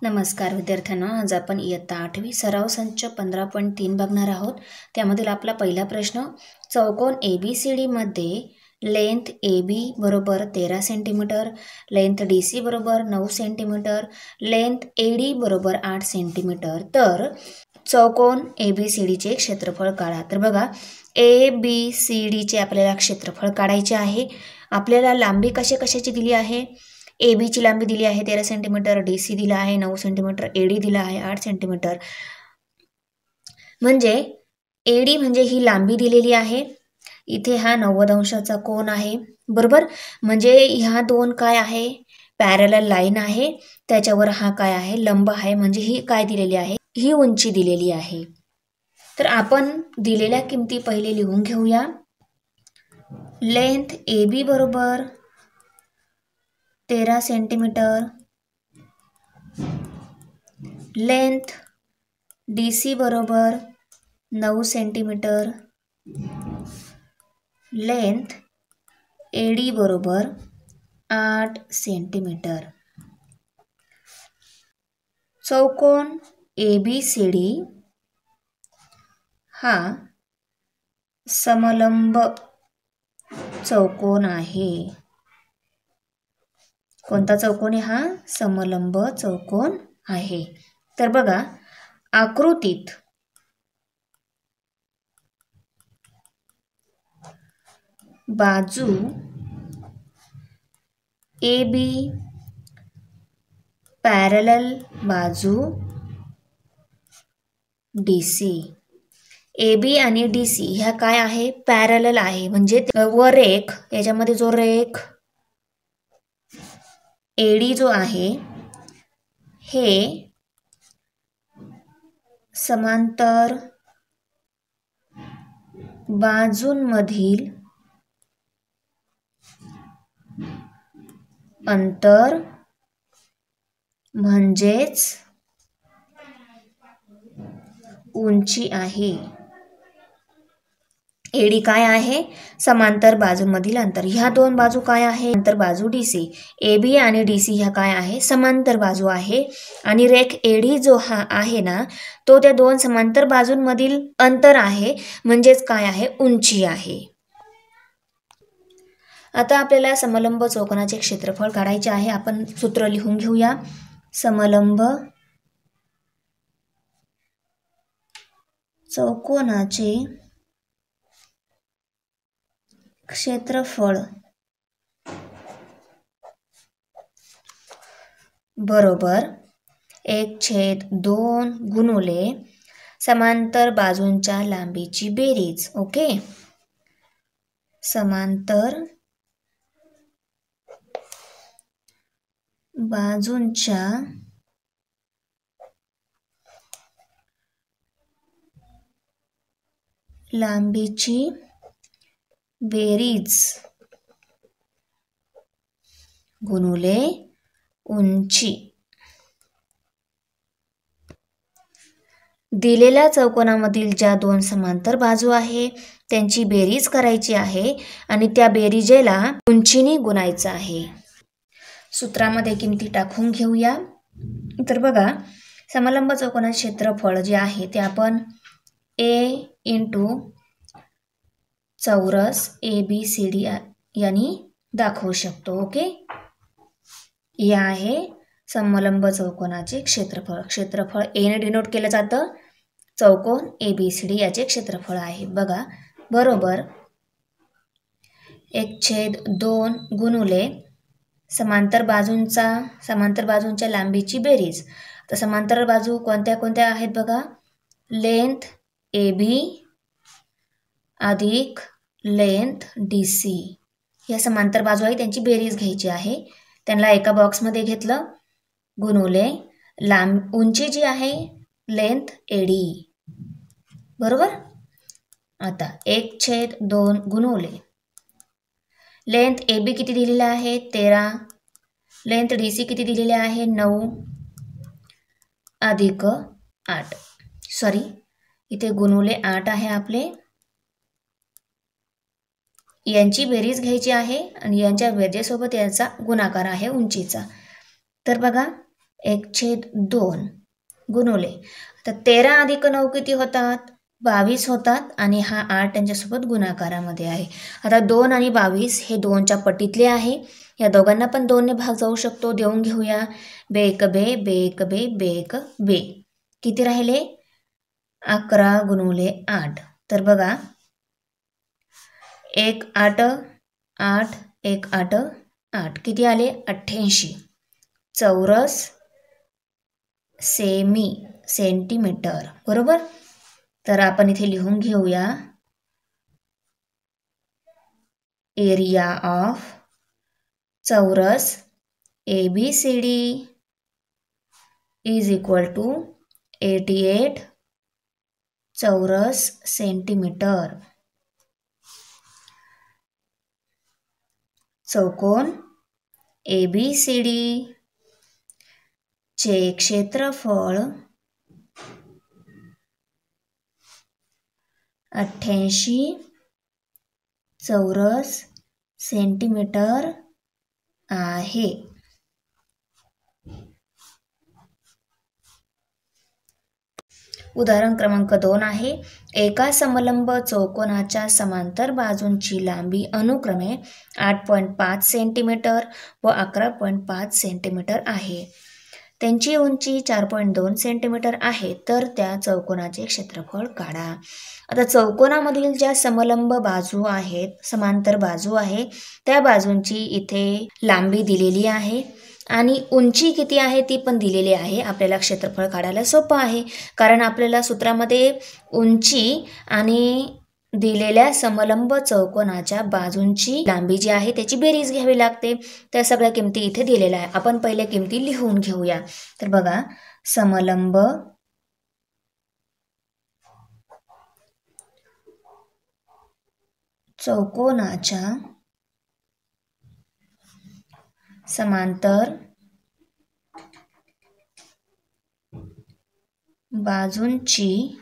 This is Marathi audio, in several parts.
नमस्कार विद्यार्थ्यांनो, आज आपण इयत्ता 8वी सराव संच 15.3 बघणार आहोत. त्यामधील आपला पहिला प्रश्न, चौकोन ABCD मध्ये लेंथ AB बरोबर 13 सेंटीमीटर, लेंथ DC बरोबर 9 सेंटीमीटर, लेंथ AD बरोबर 8 सेंटीमीटर. तर चौकोन ABCDचे क्षेत्रफळ काढा. तर बघा, ABCDचे आपल्याला क्षेत्रफळ काढायचे आहे. आपल्याला लांबी कशाची दिली आहे? AB ची लांबी दिली आहे 13 सेंटीमीटर, DC दिला आहे 9 सेंटीमीटर, AD दिला आहे 8 सेंटीमीटर. म्हणजे AD म्हणजे ही लांबी दिलेली आहे. इथे हा 90 अंशाचा कोन आहे, बरोबर. म्हणजे ह्या दोन काय आहे? पॅरलल लाईन आहे. त्याच्यावर हा काय आहे? लंब आहे. म्हणजे ही काय दिलेली आहे? ही उंची दिलेली आहे. तर आपण दिलेल्या किमती पहिले लिहून घेऊया. लेंथ AB बरोबर 13 सेंटीमीटर, लेंथ DC बरोबर 9 सेंटीमीटर, लेंथ AD बरोबर 8 सेंटीमीटर. चौकोन ABCD हा समलंब चौकोन आहे. कोणता चौकोन आहे हा? समलंब चौकोन आहे. तर बघा, आकृतीत बाजू AB पॅरलल बाजू DC. AB आणि DC ह्या काय आहे? पॅरलल आहे. म्हणजे व रेख, याच्यामध्ये जो रेख AD जो आहे हे समांतर बाजूंमधील अंतर म्हणजेच उंची आहे. AD काय आहे? समांतर बाजूंमधील अंतर. ह्या दोन बाजू काय आहे? अंतर बाजू DC. AB आणि DC ह्या काय आहे? समांतर बाजू आहे. आणि रेख AD जो हा आहे ना, तो त्या दोन समांतर बाजूंमधील अंतर आहे. म्हणजेच काय आहे? उंची आहे. आता आपल्याला समलंब चौकोनाचे क्षेत्रफळ काढायचे आहे. आपण सूत्र लिहून घेऊया. समलंब चौकोनाचे क्षेत्रफळ बरोबर 1/2 गुणुले समांतर बाजूंच्या लांबीची बेरीज. ओके, समांतर बाजूंच्या लांबीची बेरीज गुणुले उंची. दिलेल्या चौकोनामधील ज्या दोन समांतर बाजू आहे त्यांची बेरीज करायची आहे आणि त्या बेरीजेला उंचीने गुणायचं आहे. सूत्रामध्ये किमती टाकून घेऊया. तर बघा, समलंब चौकोनाचे क्षेत्रफळ जे आहे ते आपण A इंटू चौरस ABCD यांनी दाखवू शकतो. ओके, हे आहे समलंब चौकोनाचे क्षेत्रफळ. क्षेत्रफळ A ने डिनोट केलं जातं. चौकोन ABCD याचे क्षेत्रफळ आहे. बघा, बरोबर 1/2 गुणुले समांतर बाजूंच्या लांबीची बेरीज. तर समांतर बाजू कोणत्या कोणत्या आहेत बघा? लेंथ AB अधिक लेंथ DC. या समांतर बाजू आहे, त्यांची बेरीज घ्यायची आहे. त्यांना एका बॉक्समध्ये घेतलं. गुणुले उंची जी आहे लेंथ AD, बरोबर. आता 1/2 गुणुले लेंथ AB किती दिलेला आहे? 13. लेंथ DC किती दिलेली आहे? 9 अधिक 8. सॉरी, इथे गुणुले 8 आहे आपले. यांची बेरीज घ्यायची आहे आणि यांच्या बेरजेसोबत याचा गुणाकार आहे उंचीचा. तर बघा, 1/2 गुणुले, आता 13 अधिक 9 किती होतात? 22 होतात आणि हा 8 त्यांच्यासोबत गुणाकारामध्ये आहे. आता 2 आणि 22 हे 2च्या पटीतले आहे. या दोघांना पण 2ने भाग जाऊ शकतो. देऊन घेऊया. बेक बे बेक बे बेक बे. किती राहिले? 11 गुणुले 8. तर बघा 1 8 8 1 8 8 किती आले? 88 चौरस सेंटीमीटर. बरोबर. तर आपण इथे लिहून घेऊया एरिया ऑफ चौरस ABCD इज इक्वल टू 88 चौरस सेंटीमीटर. चौकोन ABCD चे क्षेत्रफळ 88 चौरस सेंटीमीटर आहे. उदाहरण क्रमांक 2 आहे. एका समलंब चौकोनाच्या समांतर बाजूंची लांबी अनुक्रमे 8.5 सेंटीमीटर व 11.5 सेंटीमीटर आहे. त्यांची उंची 4.2 सेंटीमीटर आहे. तर त्या चौकोनाचे क्षेत्रफळ काढा. आता चौकोनामधील ज्या समलंब बाजू आहेत, समांतर बाजू आहे, त्या बाजूंची इथे लांबी दिलेली आहे आणि उंची किती आहे ती पण दिलेली आहे. आपल्याला क्षेत्रफळ काढायला सोपं आहे, कारण आपल्याला सूत्रामध्ये उंची आणि दिलेल्या समलंब चौकोनाच्या बाजूंची लांबी जी आहे त्याची बेरीज घ्यावी लागते. त्या सगळ्या किमती इथे दिलेल्या आहे. आपण पहिल्या किमती लिहून घेऊया. तर बघा समलंब चौकोनाच्या समांतर बाजूंची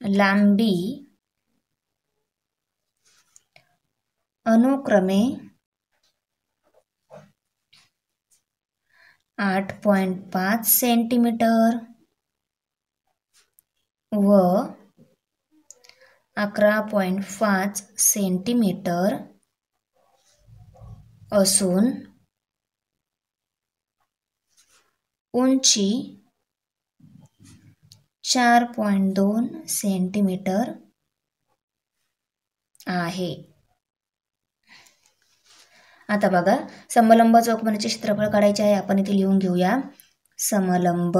लांबी अनुक्रमे 8.5 सेंटीमीटर व 11.5 सेंटीमीटर असून उंची 4.2 सेंटीमीटर आहे. आता बघा समलंब चौकोनाचे क्षेत्रफळ काढायचे आहे. आपण इथे लिहून घेऊया. समलंब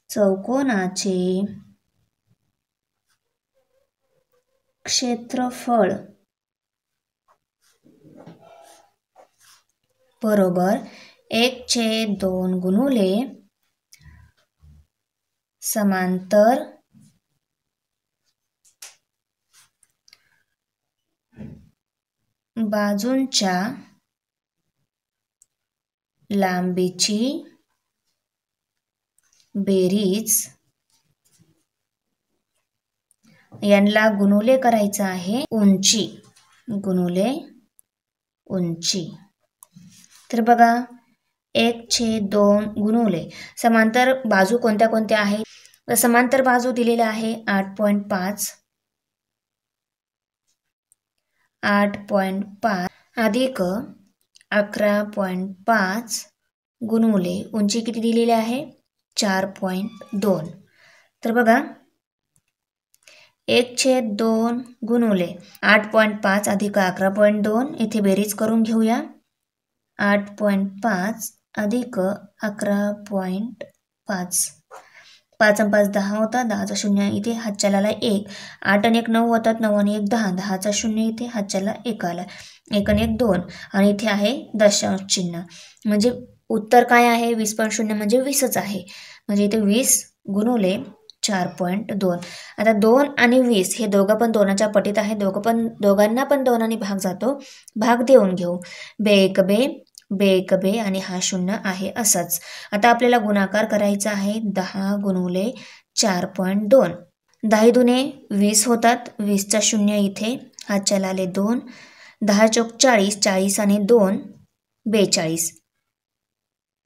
चौकोनाचे क्षेत्रफळ बरोबर 1/2 गुणुले समांतर बाजूंच्या लांबीची बेरीज यांना गुणुले करायचं आहे उंची गुणुले उंची. तर बघा 1/2 गुणुले समांतर बाजू कोणत्या कोणत्या आहेत? समांतर बाजू दिलेल्या आहे 8.5 अधिक 11.5 गुणुले उंची किती दिलेली आहे? 4.2. तर बघा 1/2 गुणुले 8.5 अधिक 11.2 इथे बेरीज करून घेऊया. 8.5 अधिक 11.5 5 आणि 5 10 होता. 10चा शून्य इथे हातच्याला 1. 8 आणि 1 9 होतात. 9 आणि 1 10. 10चा शून्य इथे हातच्याला 1 आला. 1 आणि 1 2 आणि इथे आहे दशांश चिन्ह. म्हणजे उत्तर काय आहे? 20.0 म्हणजे 20च आहे. म्हणजे इथे 20 गुणुले 4.2. आता 2 आणि 20 हे दोघं पण 2च्या पटीत आहे. दोघांना पण 2 भाग जातो. भाग देऊन घेऊ. बेक बे बेक बे आणि हा 0 आहे असंच. आता आपल्याला गुणाकार करायचा आहे 10 गुणुले 4.2. 10 दुने 20 होतात. 20चा शून्य इथे हातच्याला आले 2. 10 चौक 40 40 आणि 2 42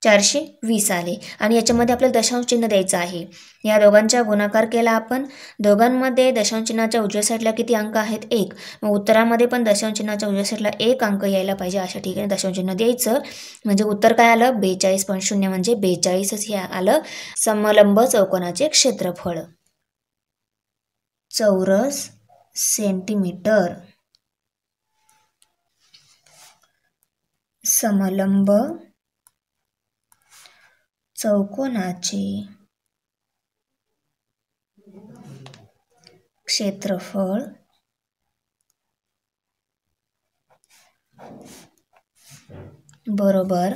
420 आले आणि याच्यामध्ये आपल्याला दशांश चिन्ह द्यायचं आहे. या दोघांचा गुणाकार केला आपण. दोघांमध्ये दशांश चिन्हाच्या उजव्या साईडला किती अंक आहेत? 1. मग उत्तरामध्ये पण दशांश चिन्हाच्या उजव्या साईडला 1 अंक यायला पाहिजे. अशा ठिकाणी दशांश चिन्ह द्यायचं. म्हणजे उत्तर काय आलं? 42.0 म्हणजे 42च हे आलं समलंब चौकोनाचे क्षेत्रफळ. चौरस सेंटीमीटर. समलंब चौकोनाचे क्षेत्रफळ बरोबर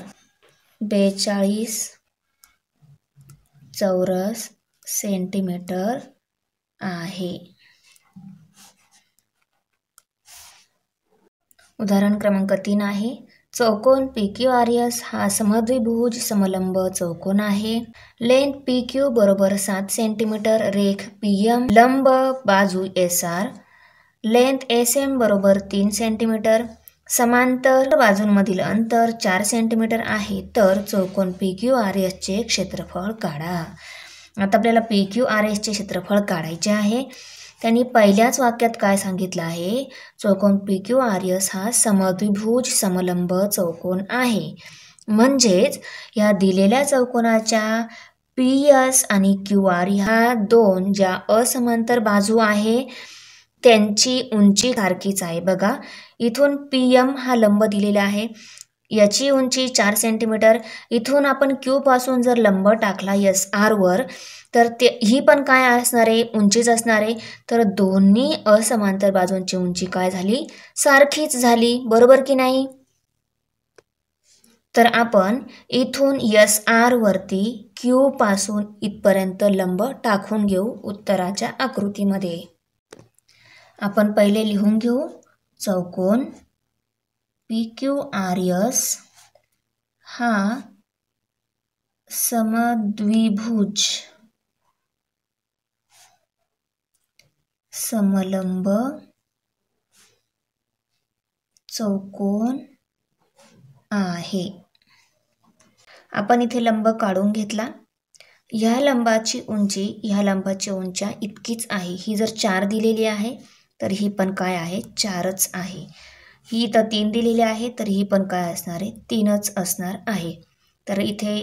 42 चौरस सेंटीमीटर आहे. उदाहरण क्रमांक 3 आहे. चौकोन PQRS हा समद्विभुज समलंब चौकोन आहे. लेंथ PQ बरोबर 7 सेंटीमीटर. रेख PM लंब बाजू SR. लेंथ SM बरोबर 3 सेंटीमीटर. समांतर बाजूंमधील अंतर 4 सेंटीमीटर आहे. तर चौकोन PQRS चे क्षेत्रफळ काढा. आता आपल्याला PQRS चे क्षेत्रफळ काढायचे आहे. त्यांनी पहिल्याच वाक्यात काय सांगितलं आहे? चौकोन PQRS हा समद्विभुज समलंब चौकोन आहे. म्हणजेच या दिलेल्या चौकोनाच्या PS आणि QR ह्या दोन ज्या असमांतर बाजू आहे त्यांची उंची सारखीच आहे. बघा, इथून PM हा लंब दिलेला आहे, याची उंची 4 सेंटीमीटर. इथून आपण Q पासून जर लंब टाकला SR वर तर ही पण काय असणार आहे? उंचीच असणार आहे. तर दोन्ही असमांतर बाजूंची उंची काय झाली? सारखीच झाली. बरोबर की नाही? तर आपण इथून SR वरती Q पासून इथपर्यंत लंब टाकून घेऊ उत्तराच्या आकृतीमध्ये. आपण पहिले लिहून घेऊ. चौकोन PQRS हा समद्विभुज समलंब चौकोन आहे. आपण इथे लंब काढून घेतला. ह्या लंबाची उंची ह्या लंबाच्या उंच्या इतकीच आहे. ही जर 4 दिलेली आहे तर ही पण काय आहे? 4च आहे. ही तर 3 दिलेली आहे तर ही पण काय असणार आहे? 3च असणार आहे. तर इथे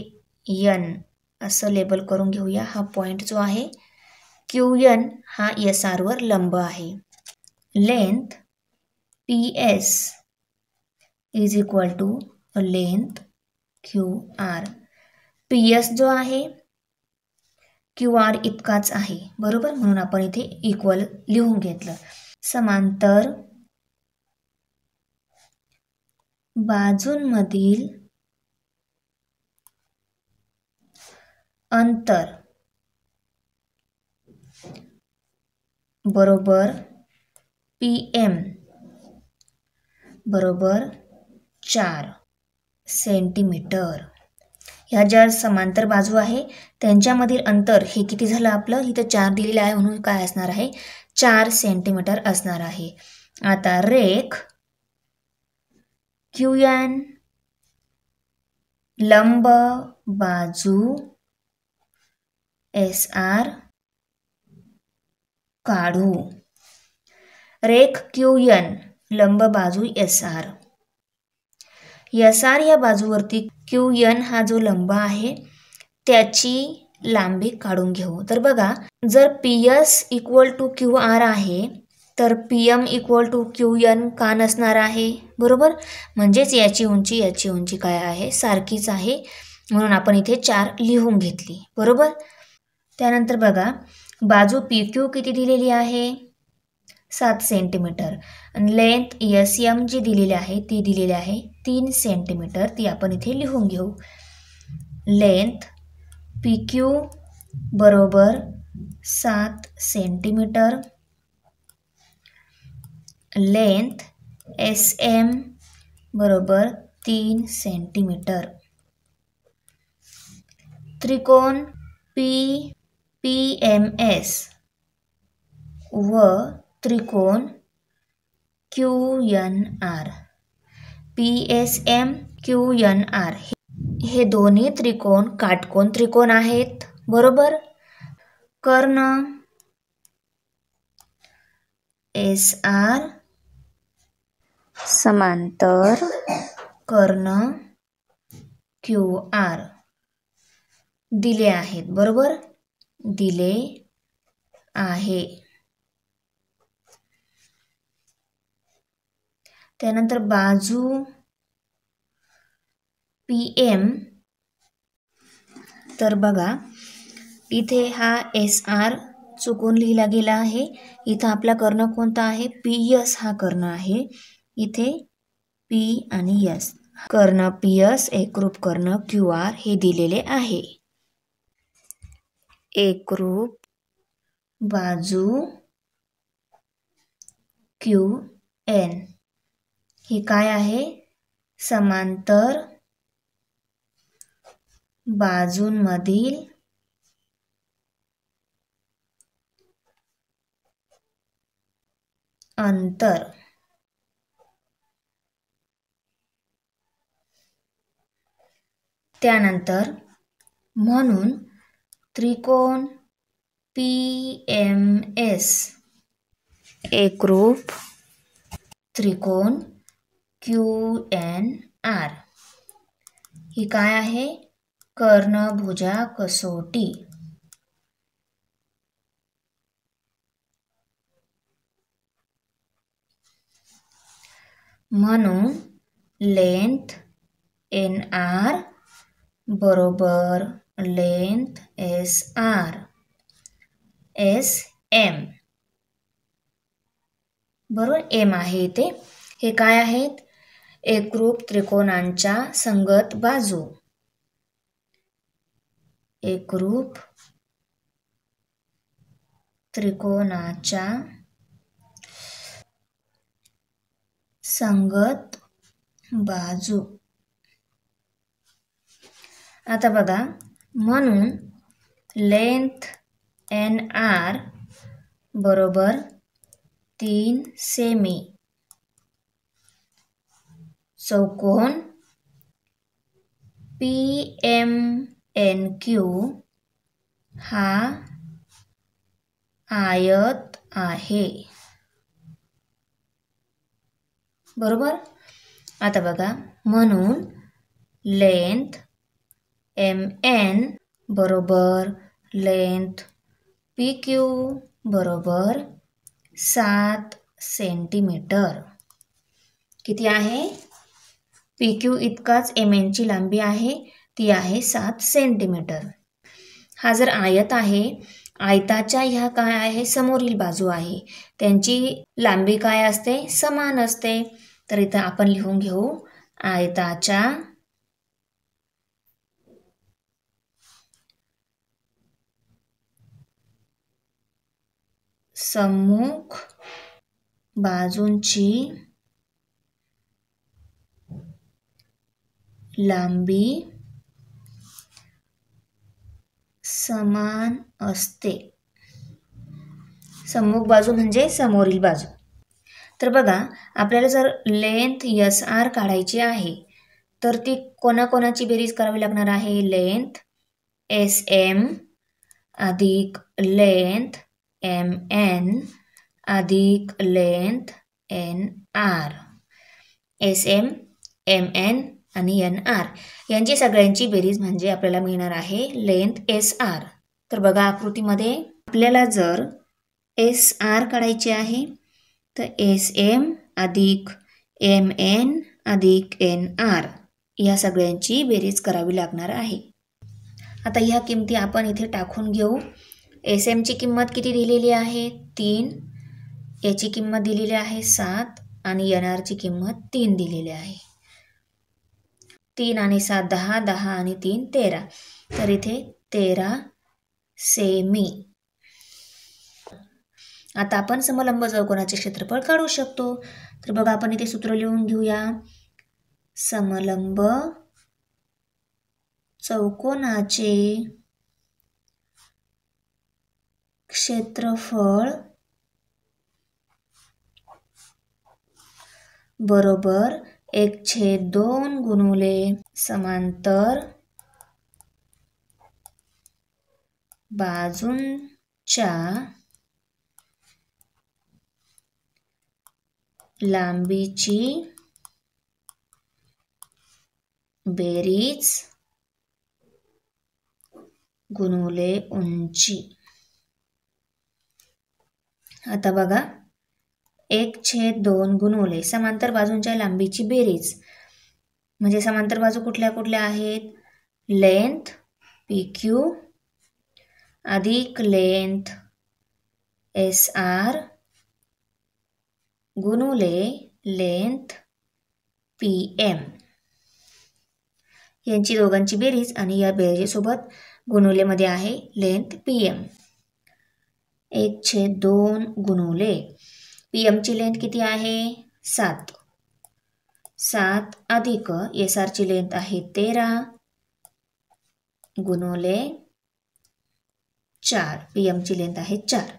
N असं लेबल करून घेऊया. हा पॉइंट जो आहे QN हा SR वर लंब आहे. Length PS is equal to length QR. PS जो आहे QR इतकाच आहे. बरोबर, म्हणून आपण इथे इक्वल लिहून घेतलं. समांतर बाजूंमधील अंतर बरोबर PM बरोबर 4 सेंटीमीटर. ह्या ज्या समांतर बाजू आहे त्यांच्यामधील अंतर हे किती झालं आपलं? इथं 4 दिलेलं आहे म्हणून काय असणार आहे? 4 सेंटीमीटर असणार आहे. आता रेख QN लंब बाजू SR काढू. रेख QN लंब बाजू SR. SR या बाजूवरती QN हा जो लंब आहे त्याची लांबी काढून घेऊ. तर बघा, जर PS इक्वल टू QR आहे तर PM इक्वल टू QN का नसणार आहे? बरोबर, म्हणजेच याची उंची काय आहे? सारखीच आहे. म्हणून आपण इथे 4 लिहून घेतली. बरोबर. त्यानंतर बघा, बाजू PQ किती दिलेली आहे? 7 सेंटीमीटर. आणि लेंथ SM जी दिलेली आहे ती दिलेली आहे 3 सेंटीमीटर. ती आपण इथे लिहून घेऊ. लेंथ PQ बरोबर 7 सेंटीमीटर. लेंथ SM बरोबर 3 सेंटीमीटर. त्रिकोण PMS व त्रिकोण QNR. PSM QNR हे दोन्ही त्रिकोण काटकोन त्रिकोण आहेत, बरोबर. कर्ण SR समांतर कर्ण QR दिले आहेत, बरोबर, दिले आहे. त्यानंतर बाजू PM, तर बघा इथे हा SR चुकून लिहिला गेला आहे. इथं आपला कर्ण कोणता आहे? PS हा कर्ण आहे. इथे P आणि S, कर्ण PS एकरूप कर्ण QR हे दिलेले आहे. एकरूप बाजू QN हे काय आहे? समांतर बाजूंमधील अंतर. त्यानंतर म्हणून त्रिकोण PMS एकरूप त्रिकोण QNR ही काय आहे? कर्णभुजा कसोटी. म्हणून लेंथ NR बरोबर लेंथ SR SM, बरोबर, M आहे इथे. हे काय आहेत? एकरूप त्रिकोणांच्या संगत बाजू. एकरूप त्रिकोणाच्या संगत बाजू. आता बघा, म्हणून लेंथ NR बरोबर 3 सेमी. चौकोन PMNQ हा आयत आहे, बरोबर. आता बघा, म्हणून लेंथ MN बरोबर लेंथ PQ बरोबर 7 सेंटीमीटर. किती आहे? PQ इतकाच MN ची लांबी आहे, ती आहे 7 सेंटीमीटर. हा जर आयत आहे, आयताच्या ह्या काय आहे? समोरील बाजू आहे, त्यांची लांबी काय असते? समान असते. तर इथं आपण लिहून घेऊ आयताच्या सम्मुख बाजूंची लांबी समान असते. सम्मुख बाजू म्हणजे समोरील बाजू. तर बघा, आपल्याला जर लेंथ SR काढायची आहे, तर ती कोणाकोणाची बेरीज करावी लागणार आहे? लेंथ SM अधिक लेंथ MN अधिक लेंथ NR. SM, MN आणि NR यांची सगळ्यांची बेरीज म्हणजे आपल्याला मिळणार आहे लेंथ SR. तर बघा, आकृतीमध्ये आपल्याला जर SR काढायची आहे, तर SM अधिक MN अधिक NR या सगळ्यांची बेरीज करावी लागणार आहे. आता ह्या किमती आपण इथे टाकून घेऊ. SM ची किंमत किती दिलेली आहे? 3. याची किंमत दिलेली आहे 7 आणि NR ची किंमत 3 दिलेली आहे. 3 आणि 7 10, 10 आणि 3 13. तर इथे 13 सेमी. आता आपण समलंब चौकोनाचे क्षेत्रफळ काढू शकतो. तर बघा, आपण इथे सूत्र लिहून घेऊया. समलंब चौकोनाचे क्षेत्रफळ बरोबर 1/2 गुणुले समांतर बाजूंच्या लांबीची बेरीज गुणुले उंची. आता बघा 1/2 गुणुले समांतर बाजूंच्या लांबीची बेरीज म्हणजे समांतर बाजू कुठल्या कुठल्या आहेत? लेंथ PQ अधिक लेंथ SR गुणुले लेंथ PM यांची दोघांची बेरीज आणि या बेरीजसोबत गुणुलेमध्ये आहे लेंथ PM. 1/2 गुणुले PM ची लेंथ किती आहे? 7. 7 अधिक SR ची लेंथ आहे 13 गुणुले 4. PM ची लेंथ आहे 4.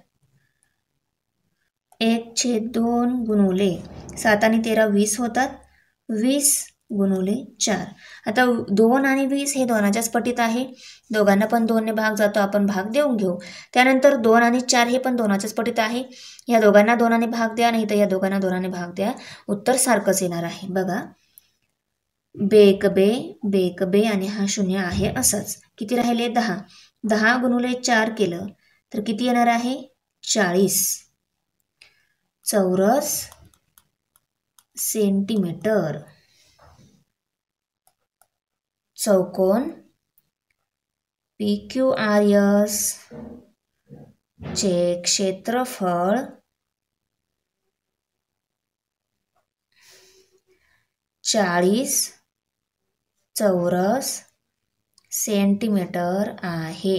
1/2 गुणुले 7 आणि 13 20 होतात. 20 गुणुले 4. आता 2 आणि 20 हे दोनाच्याच पटीत आहे. दोघांना पण 2 ने भाग जातो, आपण भाग देऊन घेऊ. त्यानंतर 2 आणि 4 हे पण दोनाच्याच पटीत आहे. या दोघांना 2 ने भाग द्या, नाही तर या दोघांना 2 ने भाग द्या. उत्तर सारखंच येणार आहे. बघा बेकबे आणि हा 0 आहे असंच. किती राहिले? 10. 10 गुणुले 4 केलं तर किती येणार आहे? 40 चौरस सेंटीमीटर. चौकोन PQRS चे क्षेत्रफळ 40 चौरस सेंटीमीटर आहे.